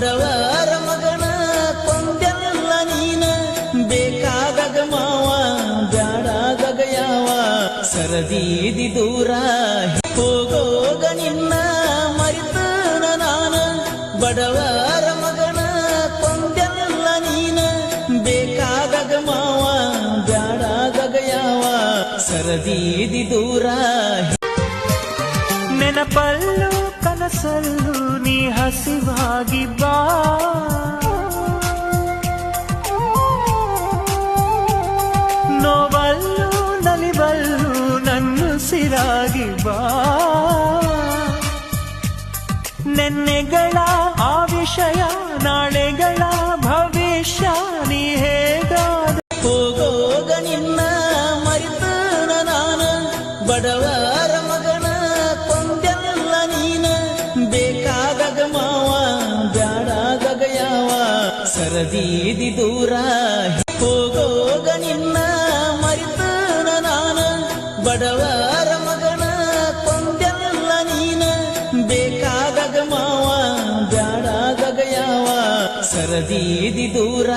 ಬಡವರ ಮಗನ ಕೊಂದೆಲ್ಲ ನೀನ ಬೇಕಾದಾಗ ಮಾವ ಬ್ಯಾಡಾದಾಗ ಯಾವ ಸರದೀದಿ ದೂರ ಹೋಗೋಗ ನಿನ್ನ ಮರಿತನ ನಾನ ಬಡವರ ಮಗನ ಕೊಂದೆಲ್ಲ ನೀನ ಬೇಕಾದಾಗ ಮಾವ ಬ್ಯಾಡಾದಾಗ ಯಾವ ಸರದೀದಿ ದೂರ ನೆನಪಲ್ಲು ಕನಸಲ್ಲು ನೀ ಹಸಿವಾಗಿ ಬಾ ನೋವಲ್ಲು ನಲಿವಲ್ಲು ನನ್ನುಸಿರಾಗಿ ಬಾ ನೆನ್ನೆಗಳ ಆ ವಿಷಯ ನಾಳೆಗಳ ಭವಿಷ್ಯ ನೀ ಹೇಗಾದ ಹೋಗೋಗ ನಿನ್ನ ಮರಿತನ ನಾನ ಬಡವರ ಮಗನ ಕೊಂದೆಲ್ಲ ನೀನ ಬೇಕಾದಾಗ ಮಾವ ಬ್ಯಾಡಾದಾಗ ಯಾವ ಸರದೀದಿ ದೂರ ಹೋಗೋಗ ನಿನ್ನ ಮರಿತನ ನಾನ ಬಡವರ ಮಗನ ಕೊಂದೆಲ್ಲ ನೀನ ಬೇಕಾದಾಗ ಮಾವ ಬ್ಯಾಡಾದಾಗ ಯಾವ ಸರದೀದಿ ದೂರ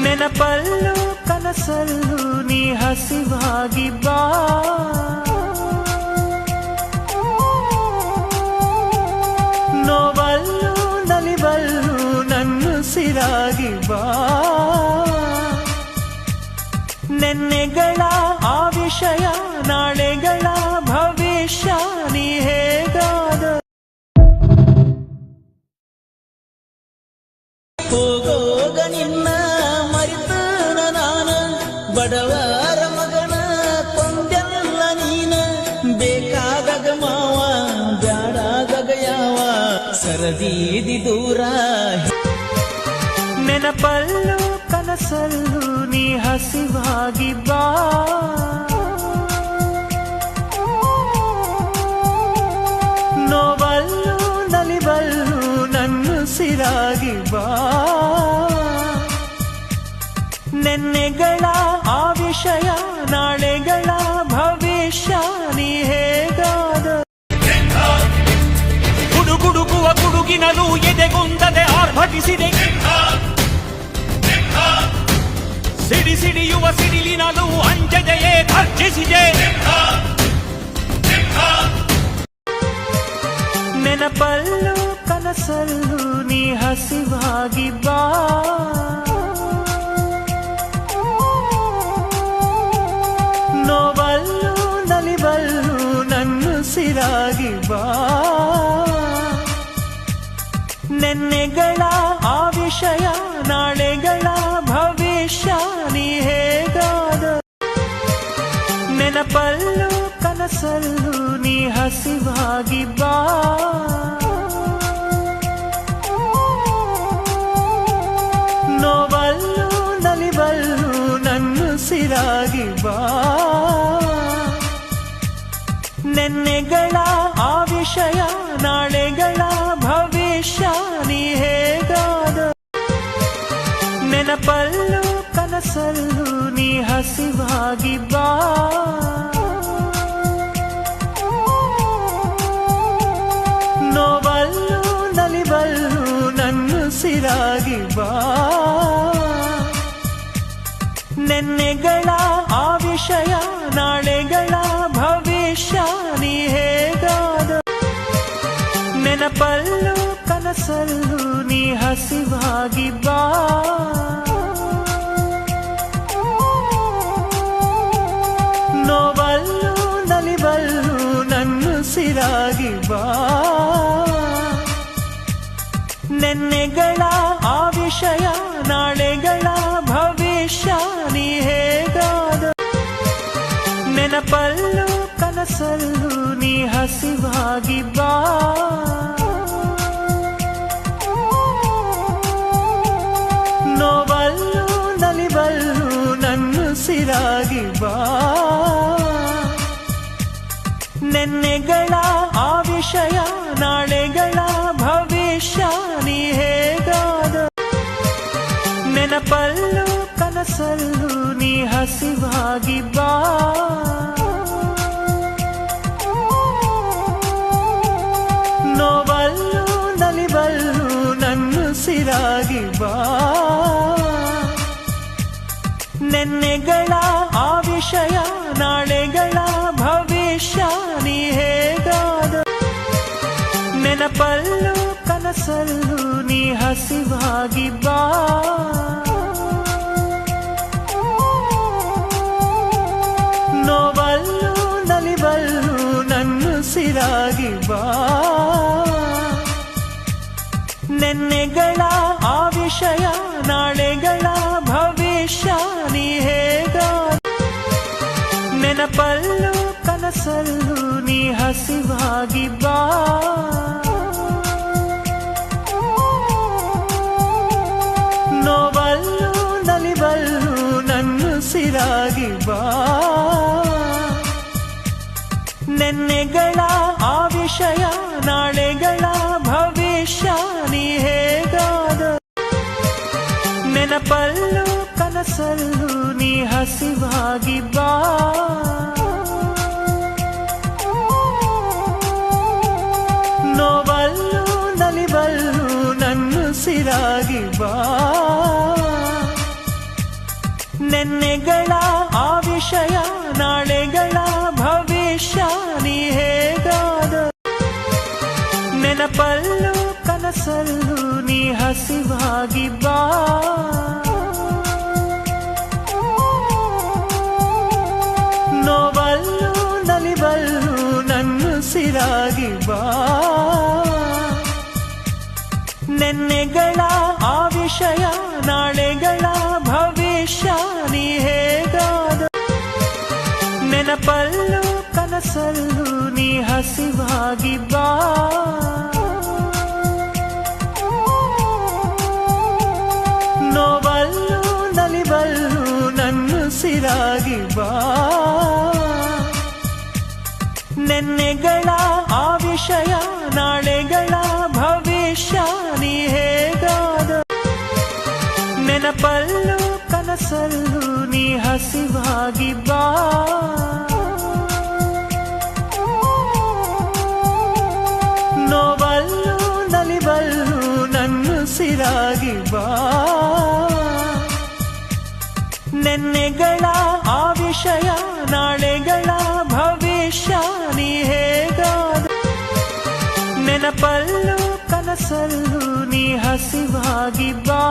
ನೆನಪಲ್ಲು ಕನಸಲ್ಲು ನೀ ಹಸಿವಾಗಿ ಬಾ ನೋವಲ್ಲು ನಲಿವಲ್ಲು ನನ್ನುಸಿರಾಗಿ ಬಾ ನೆನ್ನೆಗಳ ಆ ವಿಷಯ ನಾಳೆಗಳ ಭವಿಷ್ಯ ನೀ ಹೇಗಾದ ಹೋಗೋಗ ನಿನ್ನ ಮರಿತನ ನಾನ ಬಡವರ ಮಗನ ಕೊಂದೆಲ್ಲ ನೀನ ಬೇಕಾದಾಗ ಮಾವ ಬ್ಯಾಡಾದಾಗ ಯಾವ ಸರದೀದಿ ದೂರ ನೆನಪಲ್ಲು ಕನಸಲ್ಲು ನೀ ಹಸಿವಾಗಿ ಬಾ ನೋವಲ್ಲು ನಲಿವಲ್ಲು ನನ್ನುಸಿರಾಗಿ ಬಾ ನೆನ್ನೆಗಳ ಆ ವಿಷಯ ನಾಳೆಗಳ ಭವಿಷ್ಯ ನೀ ಹೇಗಾದ ಗುಡುಗುಡುಗುವ ಗುಡುಗಿನಲು ಎದೆಗುಂದದೆ ಆರ್ಭಟಿಸಿದೆ ಸಿಡಿ ಸಿಡಿಯುವ ಸಿಡಿಲಿನಲು ಅಂಜದೆಯೇ ಧರ್ಜಿಸಿದೆ ನೆನಪಲ್ಲು ಕನಸಲ್ಲು ನೀ ಹಸಿವಾಗಿ ಬಾ ನೋವಲ್ಲು ನಲಿವಲ್ಲು ನನ್ನುಸಿರಾಗಿ ಬಾ ನೆನ್ನೆಗಳ ಆ ವಿಷಯ ನಾಳೆಗಳ ಭವಿಷ್ಯ ನೀ ಹೇಗಾದ ನೆನಪಲ್ಲು ಕನಸಲ್ಲು ನೀ ಹಸಿವಾಗಿ ಬಾ ನೋವಲ್ಲು ನಲಿವಲ್ಲು ನನ್ನುಸಿರಾಗಿ ಬಾ ನೆನ್ನೆಗಳ ಆ ವಿಷಯ ನಾಳೆಗಳ ಭವಿಷ್ಯ ನೀ ಹೇಗಾದ ನೆನಪಲ್ಲು ಕನಸಲ್ಲು ನೀ ಹಸಿವಾಗಿ ಬಾ ನೋವಲ್ಲು ನಲಿವಲ್ಲು ನನ್ನುಸಿರಾಗಿ ಬಾ ನೆನ್ನೆಗಳ ಆ ವಿಷಯ ನಾಳೆಗಳ ಭವಿಷ್ಯ ನೀ ಹೇಗಾದ ನೆನಪಲ್ಲು ಕನಸಲ್ಲು ನೀ ಹಸಿವಾಗಿ ಬಾ ನೋವಲ್ಲು ನಲಿವಲ್ಲು ನನ್ನುಸಿರಾಗಿ ಬಾ ನೆನ್ನೆಗಳ ಆ ವಿಷಯ ನಾಳೆಗಳ ಭವಿಷ್ಯ ನೀ ಹೇಗಾದ ನೆನಪಲ್ಲು ಕನಸಲ್ಲು ನೀ ಹಸಿವಾಗಿ ಬಾ ನೋವಲ್ಲು ನಲಿವಲ್ಲು ನನ್ನುಸಿರಾಗಿ ಬಾ ನೆನ್ನೆಗಳ ಆವಿಷಯ ನಾಳೆಗಳ ಭವಿಷ್ಯ ನೀ ಹೇಗಾದ ನೆನಪಲ್ಲೂ ಕನಸಲ್ಲೂ ನೀ ಹಸಿವಾಗಿ ಬಾ ನೋವಲ್ಲೂ ನಲಿವಲ್ಲೂ ನನ್ನುಸಿರಾಗಿ ಬಾ ನೆನ್ನೆಗಳ ಆವಿಷಯ ನಾಳೆಗಳ ಭವಿಷ್ಯ ನೀ ಹೇಗಾದ ನೆನಪಲ್ಲೂ ಕನಸಲ್ಲೂ ನೀ ಹಸಿವಾಗಿ ಬಾ ನೋವಲ್ಲೂ ನಲಿವಲ್ಲೂ ನನ್ನುಸಿರಾಗಿ ಬಾ ನೆನ್ನೆಗಳ ಆವಿಷಯ ನಾಳೆಗಳ ಭವಿಷ್ಯ ನೀ ಹೇಗಾದ ನೆನಪಲ್ಲೂ ಕನಸಲ್ಲೂ ನೀ ಹಸಿವಾಗಿ ಬಾ ನೋವಲ್ಲೂ ನಲಿವಲ್ಲೂ ನನ್ನುಸಿರಾಗಿ ಬಾ ನೆನ್ನೆಗಳ ಆವಿಷಯ ನಾಳೆಗಳ ಭವಿಷ್ಯ ನೀ ಹೇಗಾದ ನೆನಪಲ್ಲೂ ಕನಸಲ್ಲೂ ನೀ ಹಸಿವಾಗಿ ಬಾ ನೋವಲ್ಲೂ ನಲಿವಲ್ಲೂ ನನ್ನುಸಿರಾಗಿ ಬಾ ನೆನ್ನೆಗಳ ಆವಿಷಯ ನಾಳೆಗಳ ಭವಿಷ್ಯ ನೀ ಹೇಗಾದ ನೆನಪಲ್ಲೂ ಕನಸಲ್ಲೂ ನೀ ಹಸಿವಾಗಿ ಬಾ ನೋವಲ್ಲೂ ನಲಿವಲ್ಲೂ ನನ್ನುಸಿರಾಗಿ ಬಾ ನೆನ್ನೆಗಳ ಆವಿಷಯ ನಾಳೆಗಳ ಭವಿಷ್ಯ ನೀ ಹೇಗಾದ ನೆನಪಲ್ಲೂ ಕನಸಲ್ಲೂ ನೀ ಹಸಿವಾಗಿ ಬಾ ನೋವಲ್ಲೂ ನಲಿವಲ್ಲೂ ನನ್ನುಸಿರಾಗಿ ಬಾ ನೆನ್ನೆಗಳ ಆವಿಷಯ ನಾಳೆಗಳ ಭವಿಷ್ಯ ನೀ ಹೇಗಾದ ನೆನಪಲ್ಲೂ ಕನಸಲ್ಲೂ ನೀ ಹಸಿವಾಗಿ ಬಾ ನೋವಲ್ಲೂ ನಲಿವಲ್ಲೂ ನನ್ನುಸಿರಾಗಿ ಬಾ ನೆನ್ನೆಗಳ ಆವಿಷಯ ನಾಳೆಗಳ ಭವಿಷ್ಯ ನೀ ಹೇಗಾದ ನೆನಪಲ್ಲೂ ಕನಸಲ್ಲೂ ನೀ ಹಸಿವಾಗಿ ಬಾ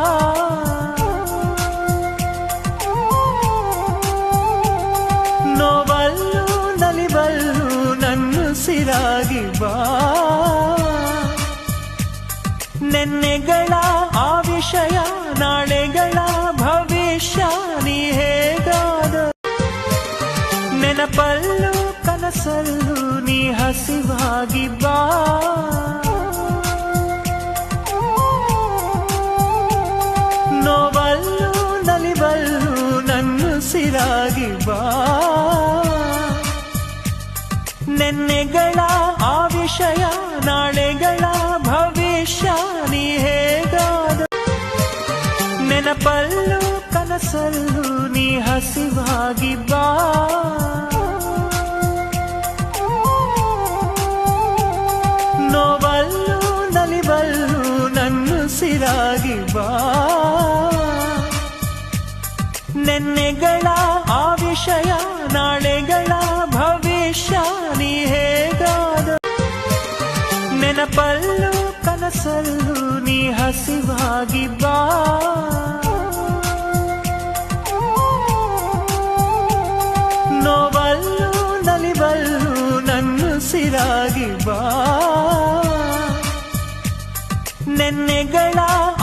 ನೋವಲ್ಲೂ ನಲಿವಲ್ಲೂ ನನ್ನುಸಿರಾಗಿ ಬಾ ನೆನ್ನೆಗಳ ಆವಿಷಯ ನಾಳೆಗಳ ಭವಿಷ್ಯ ನೀ ಹೇಗಾದ ನೆನಪಲ್ಲೂ ಕನಸಲ್ಲೂ ನೀ ಹಸಿವಾಗಿ ಬಾ ನೋವಲ್ಲೂ ನಲಿವಲ್ಲೂ ನನ್ನುಸಿರಾಗಿ ಬಾ ನೆನ್ನೆಗಳ ಆವಿಷಯ ನಾಳೆಗಳ ಭವಿಷ್ಯ ನೀ ಹೇಗಾದ ನೆನಪಲ್ಲೂ ಕನಸಲ್ಲೂ ನೀ ಹಸಿವಾಗಿ ಬಾ ನೋವಲ್ಲೂ ನಲಿವಲ್ಲೂ ನನ್ನುಸಿರಾಗಿ ಬಾ ನೆನ್ನೆಗಳ ಆವಿಷಯ ನಾಳೆಗಳ ಭವಿಷ್ಯ ನೀ ಹೇಗಾದ ನೆನಪಲ್ಲೂ ಕನಸಲ್ಲೂ ನೀ ಹಸಿವಾಗಿ ಬಾ ನೋವಲ್ಲೂ ನಲಿವಲ್ಲೂ ನನ್ನುಸಿರಾಗಿ ಬಾ ನೆನ್ನೆಗಳ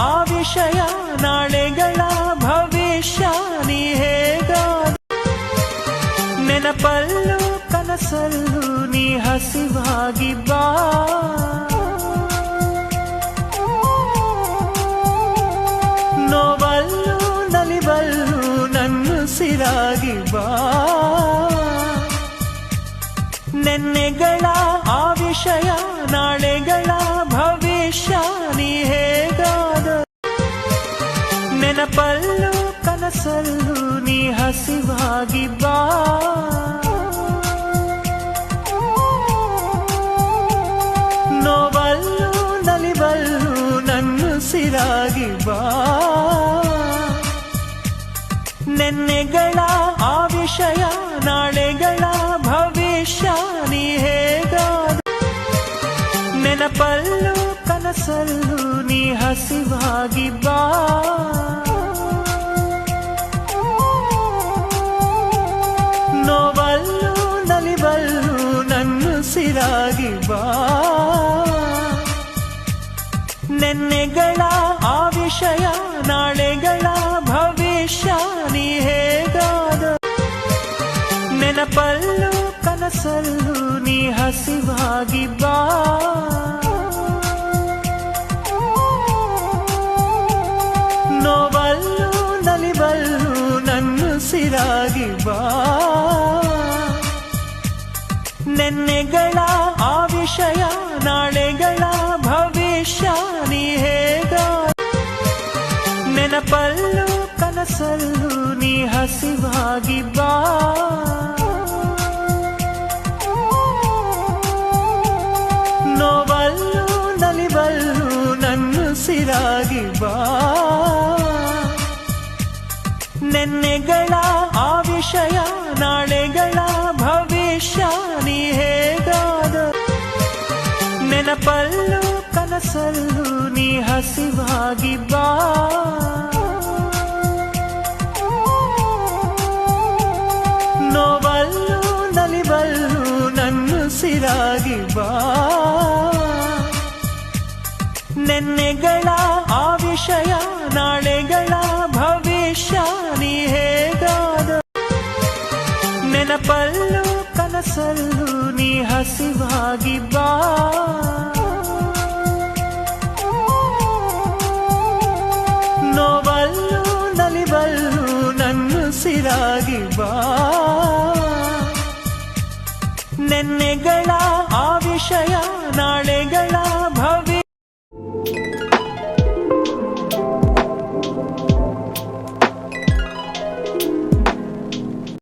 ಆವಿಷಯ ನಾಳೆಗಳ ಭವಿಷ್ಯ ನೀ ಹೇಗಾದ ನೆನಪಲ್ಲೂ ಕನಸಲ್ಲೂ ನೀ ಹಸಿವಾಗಿ ಬಾ ನೋವಲ್ಲೂ ನಲಿವಲ್ಲೂ ನನ್ನುಸಿರಾಗಿ ಬಾ ನೆನ್ನೆಗಳ ಆ ವಿಷಯ ನಾಳೆಗಳ ಭವಿಷ್ಯ ನೀ ಹೇಗಾದ ನೆನಪಲ್ಲೂ ಕನಸಲ್ಲೂ ನೀ ಹಸಿವಾಗಿ ಬಾ ನೋವಲ್ಲೂ ನಲಿವಲ್ಲೂ ನನ್ನುಸಿರಾಗಿ ಬಾ ನೆನ್ನೆಗಳ ಆ ವಿಷಯ ನಾಳೆಗಳ ಭವಿಷ್ಯ ನೀ ಹೇಗಾದ ನೆನಪಲ್ಲೂ ಕನಸಲ್ಲೂ ನೀ ಹಸಿವಾಗಿ ಬಾ ನೋವಲ್ಲೂ ನಲಿವಲ್ಲೂ ನನ್ನುಸಿರಾಗಿ ಬಾ ನೆನ್ನೆಗಳ ಆ ವಿಷಯ ನಾಳೆಗಳ ಭವಿಷ್ಯ ನೀ ಹೇಗಾದ ನೆನಪಲ್ಲೂ ಕನಸಲ್ಲೂ ನೀ ಹಸಿವಾಗಿ ಬಾ ನೋವಲ್ಲೂ ನಲಿವಲ್ಲೂ ನನ್ನುಸಿರಾಗಿ ಬಾ ನೆನ್ನೆಗಳ ಆ ವಿಷಯ ನಾಳೆಗಳ ಭವಿಷ್ಯ ನೀ ಹೇಗಾದ ನೆನಪಲ್ಲೂ ಕನಸಲ್ಲೂ ನೀ ಹಸಿವಾಗಿ ಬಾ ನೋವಲ್ಲೂ ನಲಿವಲ್ಲೂ ನನ್ನುಸಿರಾಗಿ ಬಾ ನೆನ್ನೆಗಳ ಆ ವಿಷಯ ನಾಳೆಗಳ ಭವಿಷ್ಯ ನೀ ಹೇಗಾದ ನೆನಪಲ್ಲೂ ಕನಸಲ್ಲೂ ನೀ ಹಸಿವಾಗಿ ಬಾ ನೋವಲ್ಲೂ ನಲಿವಲ್ಲೂ ನನ್ನುಸಿರಾಗಿ ಬಾ ನೆನ್ನೆಗಳ ಆ ವಿಷಯ ನಾಳೆಗಳ ಭವಿಷ್ಯ ನೀ ಹೇಗಾದ ನೆನಪಲ್ಲೂ ಕನಸಲ್ಲೂ ನೀ ಹಸಿವಾಗಿ ಬಾ ನೋವಲ್ಲೂ ನಲಿವಲ್ಲೂ ನನ್ನುಸಿರಾಗಿ ಬಾ ನೆನ್ನೆಗಳ ಆ ವಿಷಯ